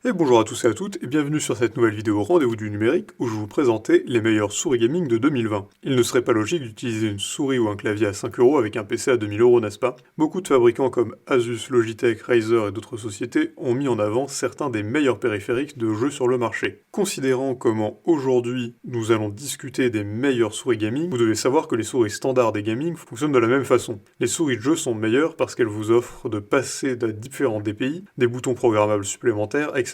Et bonjour à tous et à toutes, et bienvenue sur cette nouvelle vidéo Rendez-vous du numérique où je vais vous présenter les meilleures souris gaming de 2020. Il ne serait pas logique d'utiliser une souris ou un clavier à 5€ avec un PC à 2000€, n'est-ce pas? Beaucoup de fabricants comme Asus, Logitech, Razer et d'autres sociétés ont mis en avant certains des meilleurs périphériques de jeux sur le marché. Considérant comment aujourd'hui nous allons discuter des meilleures souris gaming, vous devez savoir que les souris standards des gaming fonctionnent de la même façon. Les souris de jeu sont meilleures parce qu'elles vous offrent de passer à différents DPI, des boutons programmables supplémentaires, etc.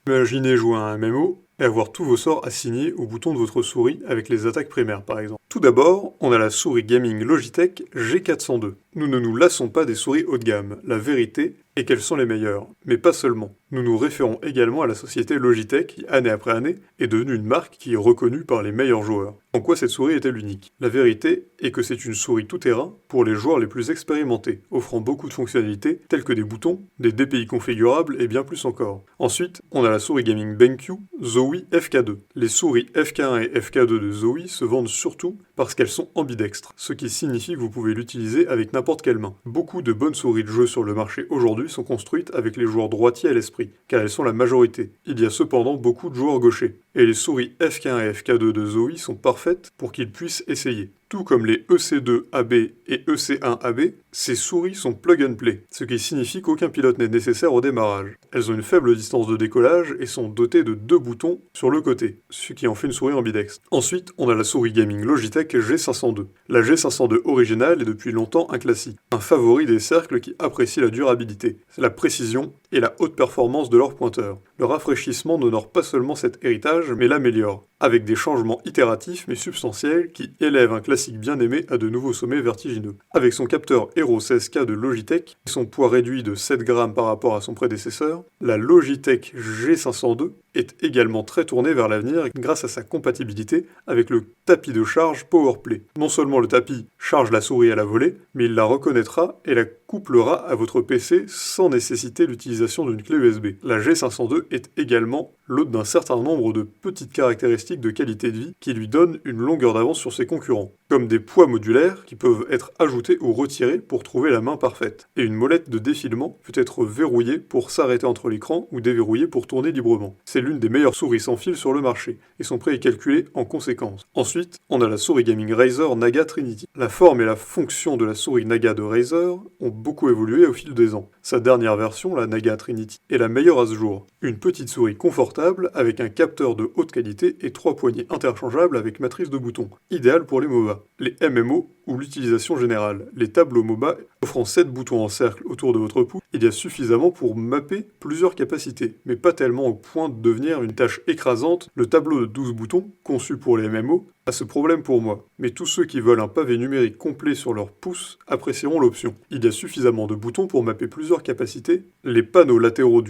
Imaginez jouer à un MMO et avoir tous vos sorts assignés au bouton de votre souris avec les attaques primaires par exemple. Tout d'abord, on a la souris gaming Logitech G402. Nous ne nous lassons pas des souris haut de gamme, la vérité est qu'elles sont les meilleures, mais pas seulement. Nous nous référons également à la société Logitech qui, année après année, est devenue une marque qui est reconnue par les meilleurs joueurs. En quoi cette souris est-elle unique? La vérité est que c'est une souris tout-terrain pour les joueurs les plus expérimentés, offrant beaucoup de fonctionnalités telles que des boutons, des DPI configurables et bien plus encore. Ensuite, on a la souris gaming BenQ Zowie FK2. Les souris FK1 et FK2 de Zowie se vendent surtout parce qu'elles sont ambidextres, ce qui signifie que vous pouvez l'utiliser avec n'importe quelle main. Beaucoup de bonnes souris de jeu sur le marché aujourd'hui sont construites avec les joueurs droitiers à l'esprit, car elles sont la majorité. Il y a cependant beaucoup de joueurs gauchers, et les souris FK1 et FK2 de Zowie sont parfaites pour qu'ils puissent essayer. Tout comme les EC2AB et EC1AB, ces souris sont plug and play, ce qui signifie qu'aucun pilote n'est nécessaire au démarrage. Elles ont une faible distance de décollage et sont dotées de 2 boutons sur le côté, ce qui en fait une souris ambidextre. Ensuite, on a la souris gaming Logitech G502. La G502 originale est depuis longtemps un classique, un favori des cercles qui apprécient la durabilité, la précision et la haute performance de leur pointeur. Le rafraîchissement n'honore pas seulement cet héritage, mais l'améliore, avec des changements itératifs mais substantiels qui élèvent un classique bien aimé à de nouveaux sommets vertigineux. Avec son capteur Hero 16K de Logitech et son poids réduit de 7 grammes par rapport à son prédécesseur, la Logitech G502 est également très tournée vers l'avenir grâce à sa compatibilité avec le tapis de charge PowerPlay. Non seulement le tapis charge la souris à la volée, mais il la reconnaîtra et la couplera à votre PC sans nécessiter l'utilisation d'une clé USB. La G502 est également l'hôte d'un certain nombre de petites caractéristiques de qualité de vie qui lui donnent une longueur d'avance sur ses concurrents, comme des poids modulaires qui peuvent être ajoutés ou retirés pour trouver la main parfaite, et une molette de défilement peut être verrouillée pour s'arrêter entre l'écran ou déverrouillée pour tourner librement. C'est l'une des meilleures souris sans fil sur le marché, et son prix est calculé en conséquence. Ensuite, on a la souris gaming Razer Naga Trinity. La forme et la fonction de la souris Naga de Razer ont beaucoup évolué au fil des ans. Sa dernière version, la Naga Trinity, est la meilleure à ce jour. Une petite souris confortable avec un capteur de haute qualité et 3 poignées interchangeables avec matrice de boutons, idéal pour les MOBA, les MMO ou l'utilisation générale. Les tableaux MOBA offrant 7 boutons en cercle autour de votre pouce, il y a suffisamment pour mapper plusieurs capacités, mais pas tellement au point de devenir une tâche écrasante. Le tableau de 12 boutons, conçu pour les MMO, a ce problème pour moi, mais tous ceux qui veulent un pavé numérique complet sur leur pouce apprécieront l'option. Il y a suffisamment de boutons pour mapper plusieurs capacités. Les panneaux latéraux de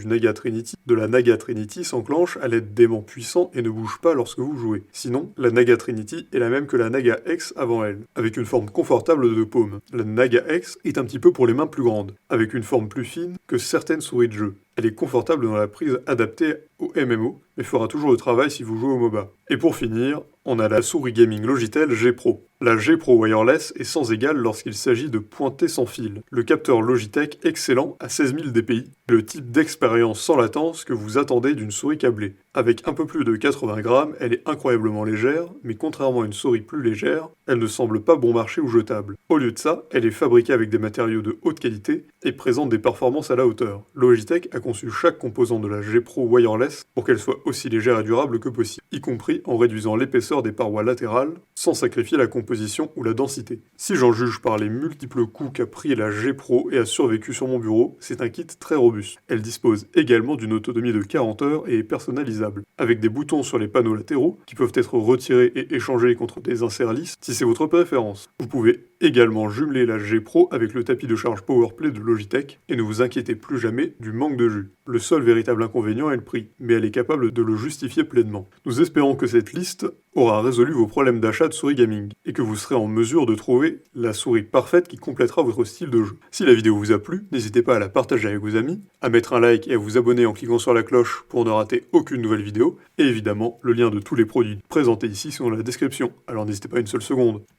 la Naga Trinity s'enclenchent à l'aide d'aimants puissants et ne bougent pas lorsque vous jouez. Sinon, la Naga Trinity est la même que la Naga X avant elle, avec une forme confortable de paume. La Naga X est un petit peu pour les mains plus grandes, avec une forme plus fine que certaines souris de jeu. Elle est confortable dans la prise adaptée au MMO, mais fera toujours le travail si vous jouez au MOBA. Et pour finir, on a la souris gaming Logitech G Pro. La G Pro Wireless est sans égale lorsqu'il s'agit de pointer sans fil. Le capteur Logitech excellent à 16 000 dpi, le type d'expérience sans latence que vous attendez d'une souris câblée. Avec un peu plus de 80 grammes, elle est incroyablement légère, mais contrairement à une souris plus légère, elle ne semble pas bon marché ou jetable. Au lieu de ça, elle est fabriquée avec des matériaux de haute qualité et présente des performances à la hauteur. Logitech a conçu chaque composant de la G Pro Wireless pour qu'elle soit aussi légère et durable que possible, y compris en réduisant l'épaisseur des parois latérales, sans sacrifier la composition ou la densité. Si j'en juge par les multiples coups qu'a pris la G Pro et a survécu sur mon bureau, c'est un kit très robuste. Elle dispose également d'une autonomie de 40 heures et est personnalisable, avec des boutons sur les panneaux latéraux qui peuvent être retirés et échangés contre des inserts lisses si c'est votre préférence. Vous pouvez également jumeler la G Pro avec le tapis de charge PowerPlay de Logitech et ne vous inquiétez plus jamais du manque de jus. Le seul véritable inconvénient est le prix, mais elle est capable de le justifier pleinement. Nous espérons que cette liste aura résolu vos problèmes d'achat de souris gaming et que vous serez en mesure de trouver la souris parfaite qui complétera votre style de jeu. Si la vidéo vous a plu, n'hésitez pas à la partager avec vos amis, à mettre un like et à vous abonner en cliquant sur la cloche pour ne rater aucune nouvelle vidéo, et évidemment, le lien de tous les produits présentés ici sont dans la description, alors n'hésitez pas une seule seconde.